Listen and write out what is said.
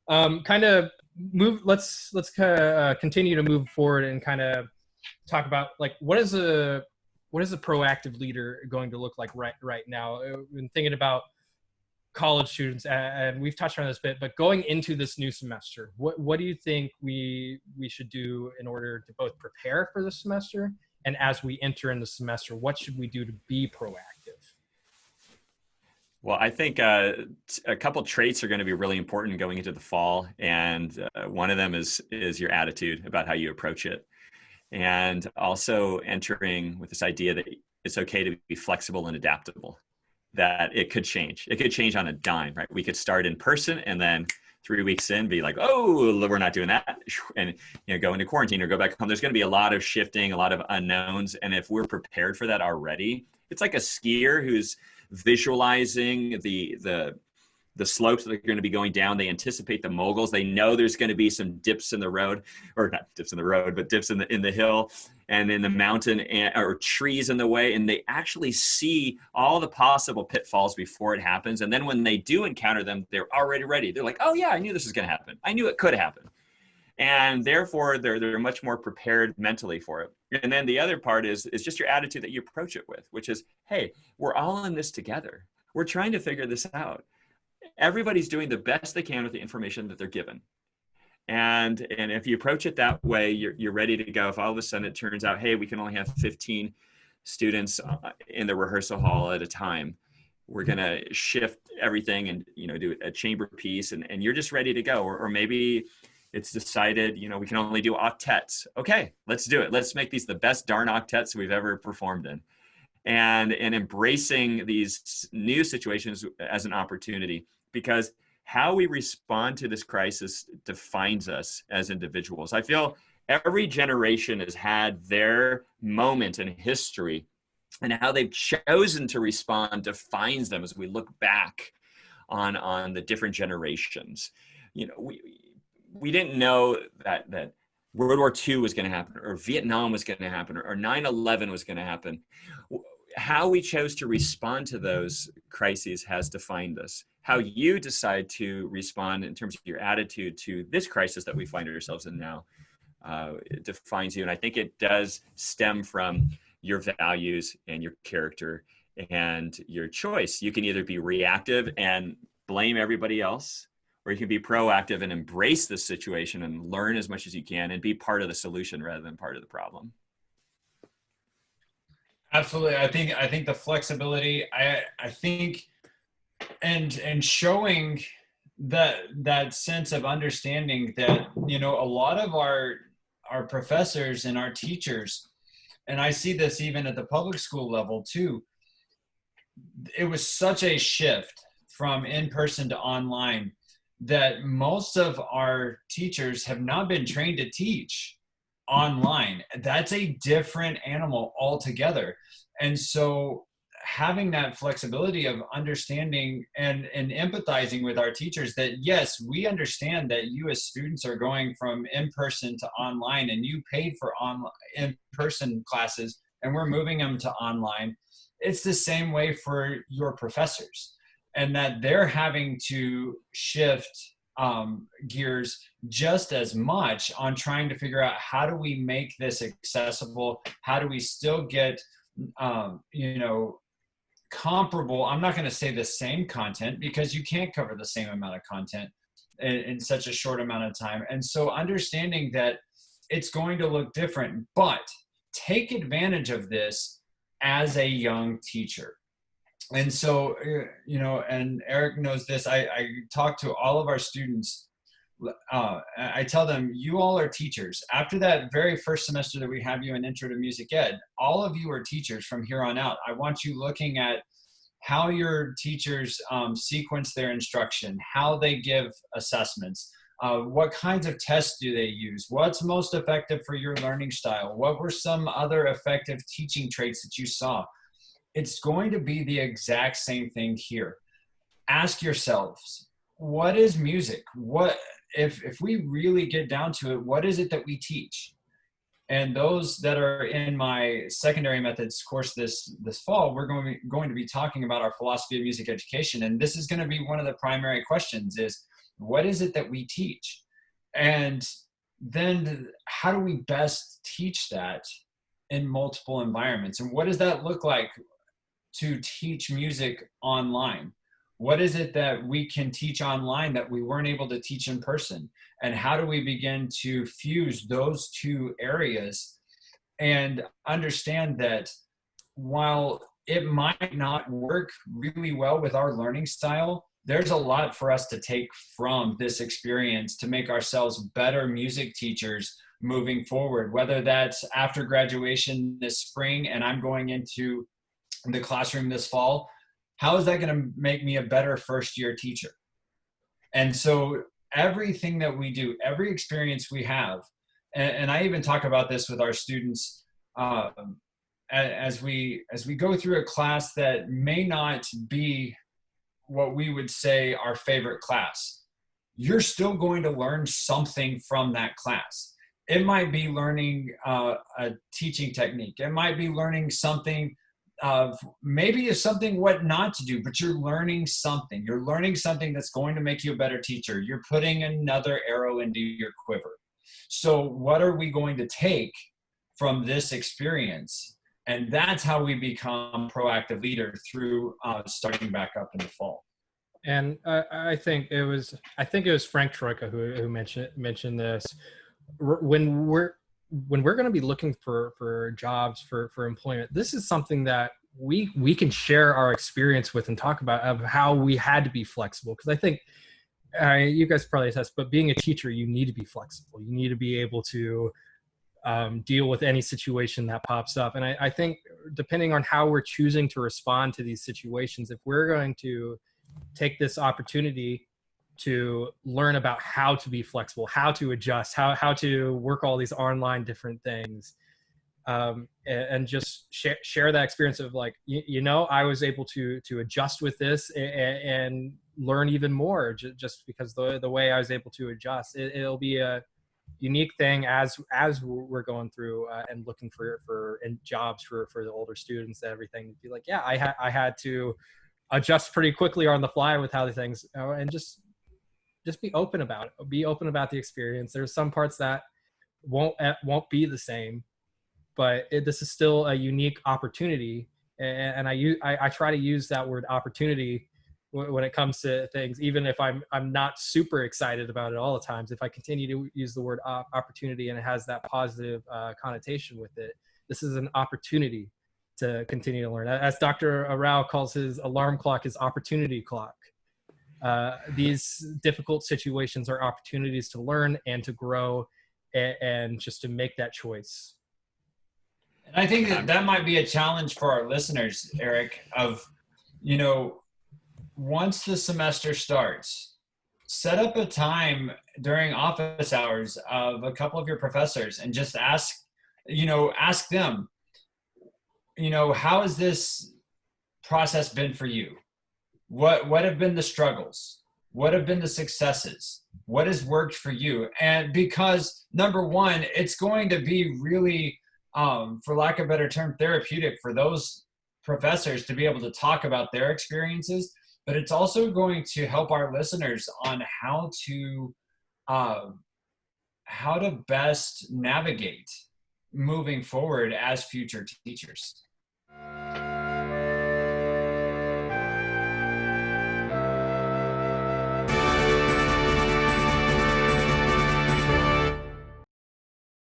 Kind of move. Let's continue to move forward and kind of talk about like what is a proactive leader going to look like right now. When thinking about college students, and we've touched on this bit, but going into this new semester, what do you think we should do in order to both prepare for the semester, and as we enter in the semester, what should we do to be proactive? Well, I think a couple traits are going to be really important going into the fall, and one of them is your attitude about how you approach it, and also entering with this idea that it's okay to be flexible and adaptable, that it could change. It could change on a dime, right? We could start in person and then 3 weeks in be like, oh, we're not doing that, and go into quarantine or go back home. There's going to be a lot of shifting, a lot of unknowns, and if we're prepared for that already, it's like a skier who's visualizing the slopes that are going to be going down. They anticipate the moguls. They know there's going to be some dips in the road, or not dips in the road, but dips in the hill and in the mountain, or trees in the way. And they actually see all the possible pitfalls before it happens. And then when they do encounter them, they're already ready. They're like, oh yeah, I knew this was going to happen. I knew it could happen. And therefore they're much more prepared mentally for it. And then the other part is just your attitude that you approach it with, which is, hey, we're all in this together. We're trying to figure this out. Everybody's doing the best they can with the information that they're given. And if you approach it that way, you're ready to go. If all of a sudden it turns out, hey, we can only have 15 students in the rehearsal hall at a time, we're going to shift everything and, do a chamber piece, and you're just ready to go. Or maybe it's decided, we can only do octets. Okay, let's do it. Let's make these the best darn octets we've ever performed in. And embracing these new situations as an opportunity, because how we respond to this crisis defines us as individuals. I feel every generation has had their moment in history, and how they've chosen to respond defines them as we look back on the different generations. We didn't know that World War II was going to happen, or Vietnam was going to happen, or 9/11 was going to happen. How we chose to respond to those crises has defined us. How you decide to respond in terms of your attitude to this crisis that we find ourselves in now, it defines you. And I think it does stem from your values and your character and your choice. You can either be reactive and blame everybody else, or you can be proactive and embrace the situation and learn as much as you can and be part of the solution rather than part of the problem. Absolutely. I think the flexibility, I think, and showing that sense of understanding that, a lot of our professors and our teachers, and I see this even at the public school level too, it was such a shift from in-person to online that most of our teachers have not been trained to teach online. That's a different animal altogether. And so having that flexibility of understanding and empathizing with our teachers that, yes, we understand that you as students are going from in-person to online, and you paid for in-person classes and we're moving them to online. It's the same way for your professors, and that they're having to shift gears just as much on trying to figure out, how do we make this accessible? How do we still get, comparable? I'm not going to say the same content, because you can't cover the same amount of content in such a short amount of time. And so understanding that it's going to look different, but take advantage of this as a young teacher. And so, and Eric knows this, I talk to all of our students. I tell them, you all are teachers. After that very first semester that we have you in Intro to Music Ed, all of you are teachers from here on out. I want you looking at how your teachers sequence their instruction, how they give assessments, what kinds of tests do they use, what's most effective for your learning style, what were some other effective teaching traits that you saw. It's going to be the exact same thing here. Ask yourselves, what is music? What if we really get down to it, what is it that we teach? And those that are in my secondary methods course this fall, we're going to be talking about our philosophy of music education. And this is going to be one of the primary questions is, What is it that we teach? And then how do we best teach that in multiple environments? And what does that look like to teach music online? What is it that we can teach online that we weren't able to teach in person? And how do we begin to fuse those two areas and understand that while it might not work really well with our learning style, there's a lot for us to take from this experience to make ourselves better music teachers moving forward, whether that's after graduation this spring and I'm going into the classroom this fall. How is that going to make me a better first year teacher? And so everything that we do, every experience we have, and I even talk about this with our students as we go through a class that may not be what we would say our favorite class, you're still going to learn something from that class. It might be learning a teaching technique. It might be learning something maybe it's something what not to do, but you're learning something. You're learning something that's going to make you a better teacher. You're putting another arrow into your quiver. So what are we going to take from this experience? And that's how we become proactive leaders through starting back up in the fall. And I think it was Frank Troika who mentioned this. When we're going to be looking for jobs for employment, this is something that we can share our experience with and talk about of how we had to be flexible. Because I think you guys probably attest, but being a teacher, you need to be flexible. You need to be able to deal with any situation that pops up. And I think depending on how we're choosing to respond to these situations, if we're going to take this opportunity to learn about how to be flexible, how to adjust, how to work all these online different things, and just share that experience of like, I was able to adjust with this and learn even more just because the way I was able to adjust. It'll be a unique thing as we're going through and looking for jobs for the older students and everything. Be like, yeah, I had to adjust pretty quickly on the fly with how the things and just be open about it. Be open about the experience. There's some parts that won't be the same, but this is still a unique opportunity. And I try to use that word opportunity when it comes to things, even if I'm not super excited about it all the times. If I continue to use the word opportunity and it has that positive connotation with it, this is an opportunity to continue to learn. As Dr. Arau calls his alarm clock, his opportunity clock. These difficult situations are opportunities to learn and to grow and just to make that choice. And I think that might be a challenge for our listeners, Eric, of, once the semester starts, set up a time during office hours of a couple of your professors and just ask them, how has this process been for you? What have been the struggles? What have been the successes? What has worked for you? And because number one, it's going to be really, for lack of a better term, therapeutic for those professors to be able to talk about their experiences, but it's also going to help our listeners on how to best navigate moving forward as future teachers.